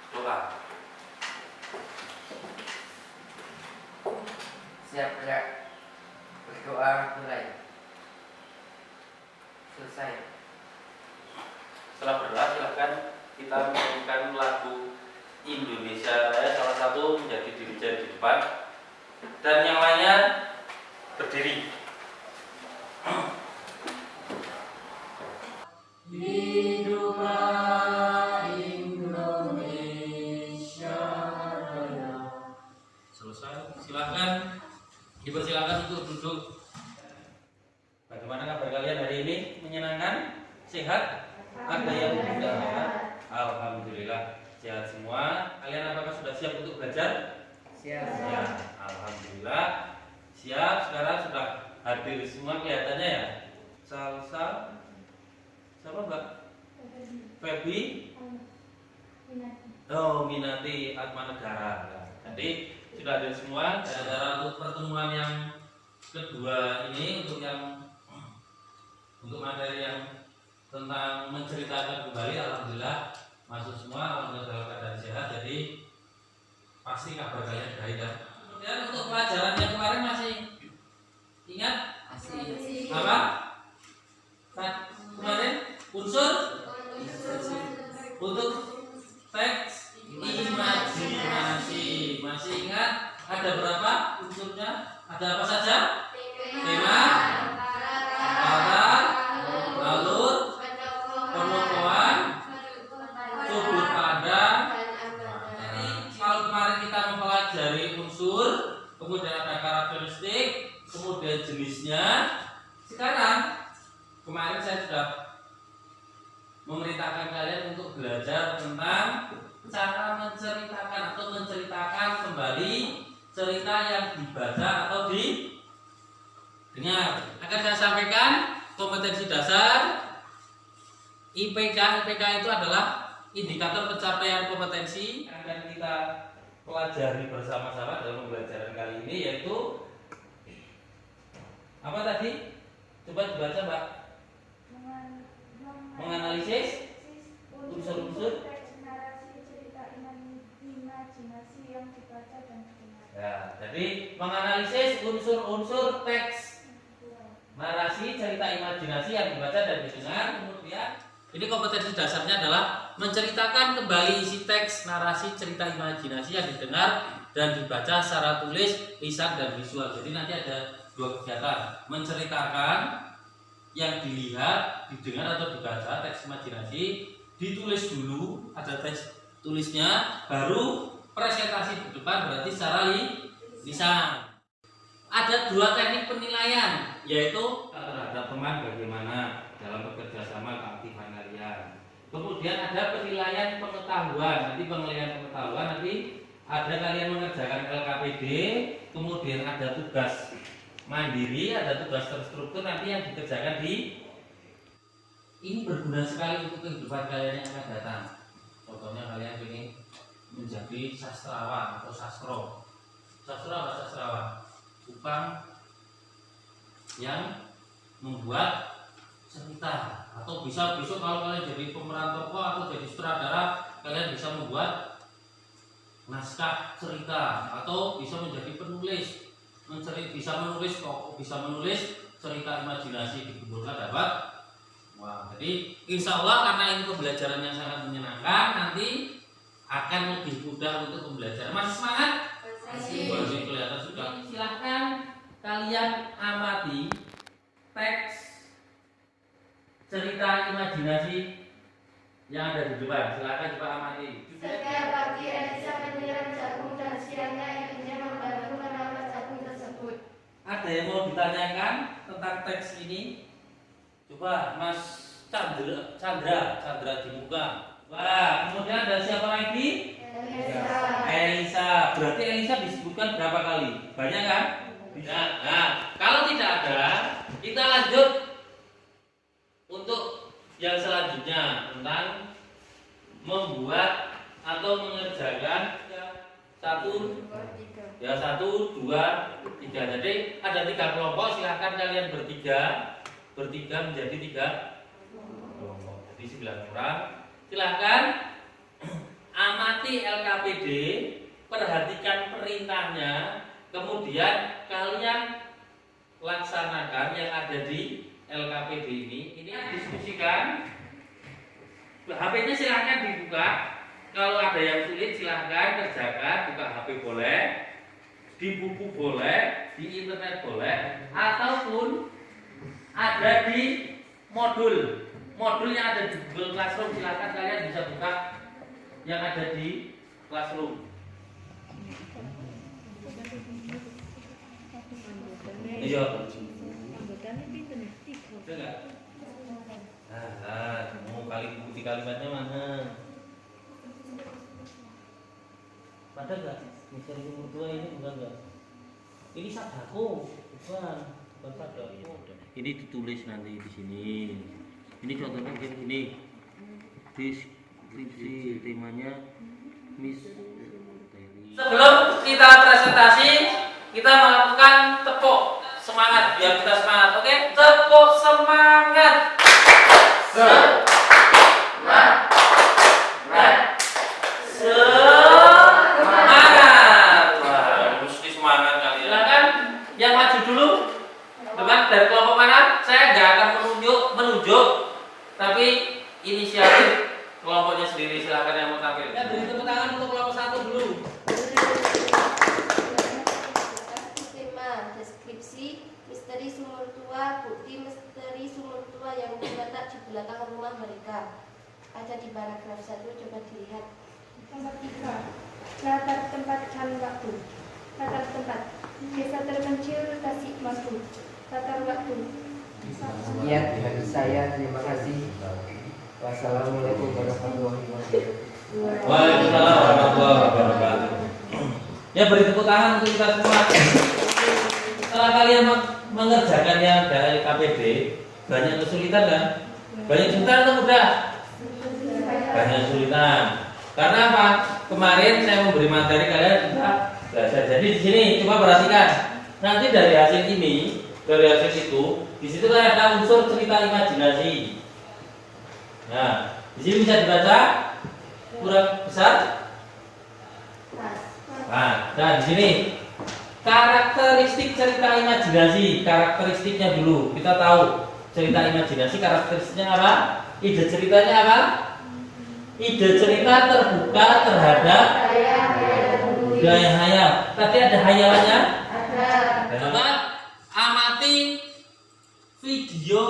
Doa. Siap gerak. Berdoa mulai. Selesai. Setelah berdoa silahkan kita menyanyikan lagu Indonesia Raya, salah satu menjadi dirijen di depan dan yang lainnya berdiri. Hiduplah Indonesia Raya. Selesai. Silahkan dipersilakan untuk duduk. Bagaimana kabar kalian hari ini? Menyenangkan? Sehat? Ada yang tidak sehat? Alhamdulillah sehat semua. Kalian apakah sudah siap untuk belajar? Siap. Ya, alhamdulillah siap. Sekarang sudah hadir semua kelihatannya ya. Salsa, siapa Mbak? Feby. Oh, Minati Atmanegara. Jadi sudah hadir semua. Gara-gara untuk pertemuan yang kedua ini untuk materi yang tentang menceritakan kembali, alhamdulillah masuk semua, alhamdulillah dalam keadaan sehat. Jadi pasti kabar kalian baik ya. Kemudian untuk pelajaran yang kemarin masih ingat? Masih. Apa? Kemarin unsur untuk teks imajinasi. Masih ingat? Ada berapa unsurnya? Ada apa saja? Tema, latar, alur, pemotoan, sudut pandang. Jadi kalau kemarin kita mempelajari unsur, kemudian ada karakteristik, kemudian jenisnya. Sekarang kemarin saya sudah memerintahkan kalian untuk belajar tentang cara menceritakan atau menceritakan kembali cerita yang dibaca atau didengar. Akan saya sampaikan kompetensi dasar IPK. IPK itu adalah indikator pencapaian kompetensi yang akan kita pelajari bersama-sama dalam pembelajaran kali ini, yaitu apa tadi? Coba dibaca Mbak. Menganalisis unsur-unsur ya, jadi menganalisis unsur-unsur teks narasi cerita imajinasi yang dibaca dan didengar. Kemudian ini kompetensi dasarnya adalah menceritakan kembali isi teks narasi cerita imajinasi yang didengar dan dibaca secara tulis, lisan dan visual. Jadi nanti ada dua kegiatan: menceritakan yang dilihat, didengar atau dibaca teks imajinasi, ditulis dulu, ada teks tulisnya, baru presentasi di depan, berarti secara lisan. Ada dua teknik penilaian, yaitu terhadap teman bagaimana dalam bekerja sama, keaktifan kalian. Kemudian ada penilaian pengetahuan. Nanti penilaian pengetahuan nanti ada kalian mengerjakan LKPD, kemudian ada tugas mandiri, ada tugas terstruktur nanti yang dikerjakan di ini berguna sekali untuk kehidupan kalian yang akan datang. Contohnya kalian ingin menjadi sastrawan atau sastro. Sastrawan tukang yang membuat cerita, atau bisa besok kalau kalian jadi pemeran tokoh atau jadi sutradara, kalian bisa membuat naskah cerita, atau bisa menjadi penulis, bisa menulis tokoh, bisa menulis cerita imajinasi, dikumpulkan dapat. Wah, jadi insya Allah karena ini pembelajaran yang sangat menyenangkan, nanti akan lebih mudah untuk pembelajaran. Masih semangat? Masih kelihatan sudah. Silahkan kalian amati teks cerita imajinasi yang ada di depan. Silahkan coba amati. Setiap pagi Elisa menyiram jagung dan siangnya ibunya membantu merawat jagung tersebut. Ada yang mau ditanyakan tentang teks ini? Coba Mas Chandra dibuka. Wah, kemudian ada siapa lagi? Elisa. Berarti Elisa disebutkan berapa kali? Banyak kan? Nah, kalau tidak ada, kita lanjut untuk yang selanjutnya tentang membuat atau mengerjakan satu, dua, tiga. Jadi ada 3 kelompok. Silahkan kalian bertiga menjadi 3 kelompok. Jadi 9 orang. Silahkan amati amati LKPD, perhatikan perintahnya, kemudian kalian laksanakan yang ada di LKPD ini. Ini diskusikan. HP-nya silahkan dibuka. Kalau ada yang sulit silahkan kerjakan, buka HP boleh, di buku boleh, di internet boleh, ataupun ada di modul yang ada di Google Classroom. Silahkan kalian bisa buka yang ada di Classroom. Iya. Enggak. Mau bukti kalimatnya mana? Pada enggak? Misteri umur tua ini bukan enggak? Ini sadaku, bukan sadaku. Ini ditulis nanti di sini. Ini contohnya gini. Deskripsi temanya misteri. Sebelum kita presentasi, kita melakukan tepuk semangat biar kita semangat, oke? Tepuk semangat. Semangat. Wah, mesti semangat kalian. Silakan yang maju dulu. Teman dari kelompok mana? Saya nggak akan menunjuk, tapi inisiatif kelompoknya sendiri. Silakan yang mau tampil. Ya, beri tepuk tangan untuk kelompok 1 dulu. Deskripsi misteri sumur tua, bukti misteri sumur tua yang terletak di belakang rumah mereka. Ada di paragraf 1, coba dilihat. Nomor 3, latar tempat dan waktu. Latar tempat, desa terpencil Tasikmalaya. Latar waktu. Sekian dari saya, terima kasih. Wassalamualaikum warahmatullahi wabarakatuh. Waalaikumsalam warahmatullahi wabarakatuh. Ya, beri tepuk tangan untuk kita semua. Setelah kalian mengerjakannya dari KPD, banyak kesulitan kan? Banyak kesulitan atau mudah? Banyak kesulitan. Karena apa? Kemarin saya memberi materi kalian sudah belajar. Jadi di sini coba perhatikan. Nanti dari hasil ini, dari hasil itu, di situ kan ada unsur cerita imajinasi. Nah, di sini bisa dibaca kurang besar. Nah, dan di sini karakteristik cerita imajinasi, karakteristiknya dulu. Kita tahu cerita imajinasi karakteristiknya apa? Ide ceritanya apa? Ide cerita terbuka terhadap gaya hayal. Tadi ada hayalannya? Ada. Coba amati video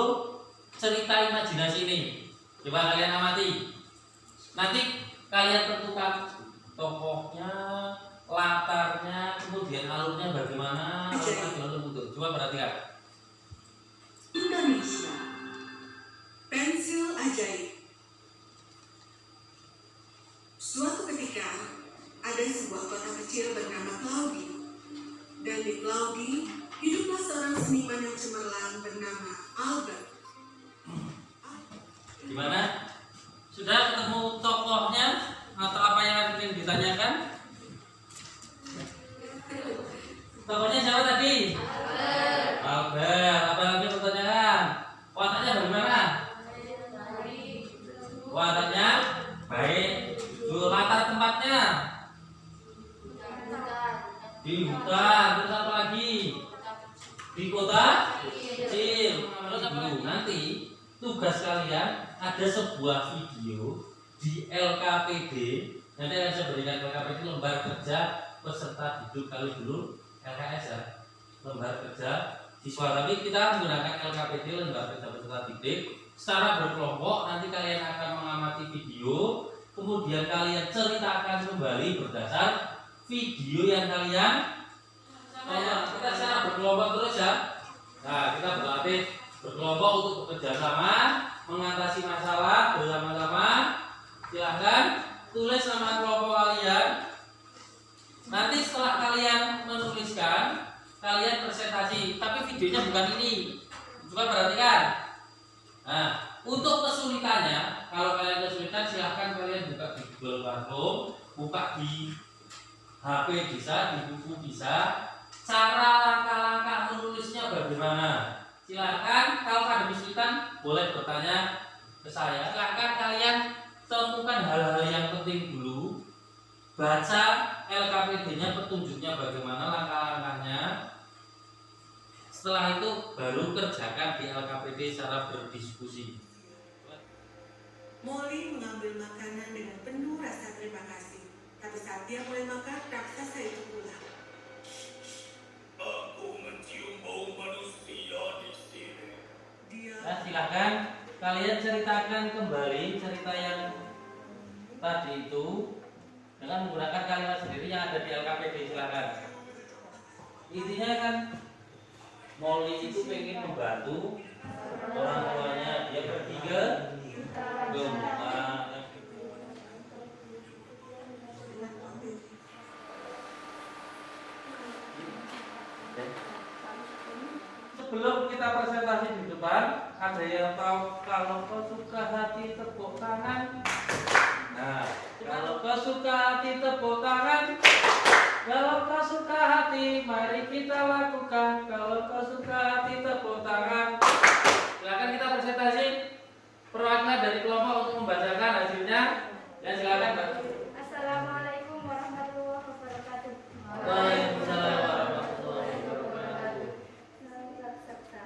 cerita imajinasi ini. Coba kalian amati. Nanti kalian tentukan tokohnya, latarnya, kemudian alurnya bagaimana. Coba perhatikan. Indonesia, pensil ajaib. Suatu ketika ada sebuah kota kecil bernama Claudi, dan di Claudi hiduplah seorang seniman yang cemerlang bernama Albert. Gimana? Sudah ketemu tokohnya atau apa yang ingin ditanyakan? Tokohnya siapa tadi? Albert. Apa lagi pertanyaan? Wataknya bagaimana? Wataknya baik. Latar tempatnya di hutan. Terus apa lagi? Di kota kecil. Terus apa lagi? Nanti tugas kalian ada sebuah video di LKPD. Nanti akan saya berikan LKPD lembar kerja peserta didik kali dulu LKS ya, lembar kerja siswa. Tapi kita menggunakan LKPD lembar kerja peserta didik secara berkelompok. Nanti kalian akan mengamati video, kemudian kalian ceritakan kembali berdasar video yang kalian tonton. Kita secara berkelompok terus ya. Nah, kita berlatih berkelompok untuk bekerja sama, mengatasi masalah bersama-sama. Silahkan tulis nama kelompok kalian. Nanti setelah kalian menuliskan, kalian presentasi. Tapi videonya bukan ini. Coba perhatikan. Nah, untuk kesulitannya, kalau kalian kesulitan silahkan kalian buka di Google Classroom, buka di HP bisa, di buku bisa. Cara langkah-langkah menulisnya bagaimana? Silahkan kalau ada kesulitan boleh bertanya ke saya. Silahkan kalian temukan hal-hal yang penting dulu. baca LKPD-nya, petunjuknya bagaimana, langkah-langkahnya. Setelah itu baru kerjakan di LKPD secara berdiskusi. Molly mengambil makanan dengan penuh rasa terima kasih. Tapi saat dia mulai makan, raksasa itu pulang. Aku mencium bau manusia di sini. Dia Nah, silakan kalian ceritakan kembali cerita yang tadi itu dengan menggunakan kalimat sendiri yang ada di LKPD. Silakan. Intinya kan Molly itu pengen membantu orang tuanya, dia pergi ke rumah. Sebelum kita presentasi di depan, ada yang tahu kalau kau suka hati tepuk tangan? Nah, kalau kau suka hati tepuk tangan. Kalau kau suka hati, mari kita lakukan. Kalau kau suka hati tepuk tangan. Silakan kita presentasi perwakilan dari kelompok untuk membacakan hasilnya. Ya silakan, Pak. Assalamualaikum warahmatullahi wabarakatuh. Waalaikumsalam warahmatullahi wabarakatuh. Nama Sabta.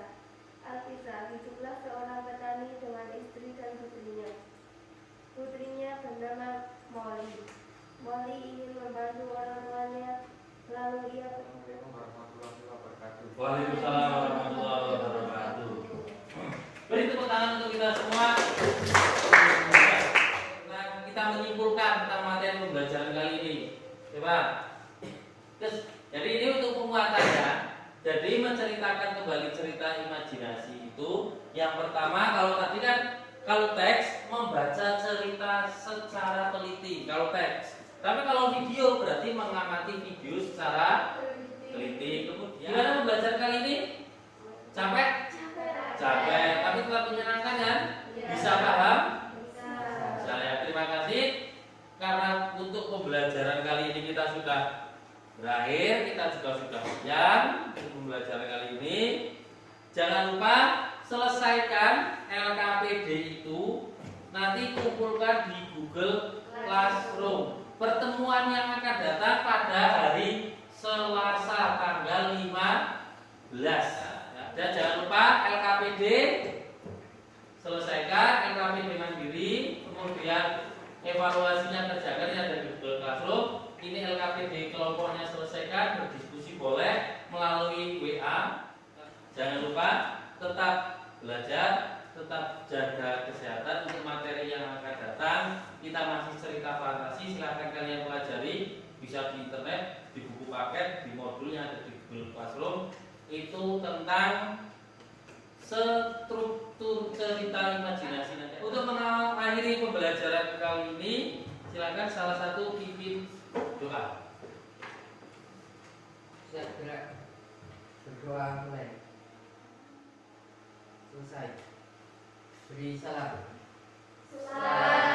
Alkisah, hiduplah seorang petani dengan istri dan putrinya. Putrinya bernama Molly. Molly ingin membantu orang tuanya, lalu ia Waalaikumsalam warahmatullahi wabarakatuh. Beri tepuk tangan untuk kita semua. Nah, kita menyimpulkan tentang materi pembelajaran kali ini. Coba. Terus, jadi ini untuk penguatannya. Jadi menceritakan kembali cerita imajinasi itu. Yang pertama, kalau tadi kan kalau teks membaca cerita secara teliti. Kalau teks. Tapi kalau video berarti mengamati video secara teliti. Kemudian gimana belajar kali ini? Capek? Capek, tapi tetap menyenangkan kan? Bisa paham? Saya terima kasih karena untuk pembelajaran kali ini kita sudah berakhir, kita juga sudah siap untuk pembelajaran kali ini. Jangan lupa selesaikan LKPD itu, nanti kumpulkan di Google Classroom. Pertemuan yang akan datang pada hari Selasa tanggal 15. Dan jangan lupa LKPD selesaikan, LKPD mandiri, kemudian evaluasinya kerjakan yang ada di Google Classroom. Ini LKPD kelompoknya selesaikan, berdiskusi boleh melalui WA. Jangan lupa tetap belajar, tetap jaga kesehatan. Untuk materi yang akan datang, kita masih cerita fantasi, silahkan kalian pelajari, bisa di internet, di buku paket, di modulnya ada di Google Classroom. Itu tentang struktur cerita imajinasi nanti. Untuk mengakhiri pembelajaran kali ini, silakan salah satu pimpin doa. Siap gerak. Berdoa mulai. Selesai. Beri salam. Selamat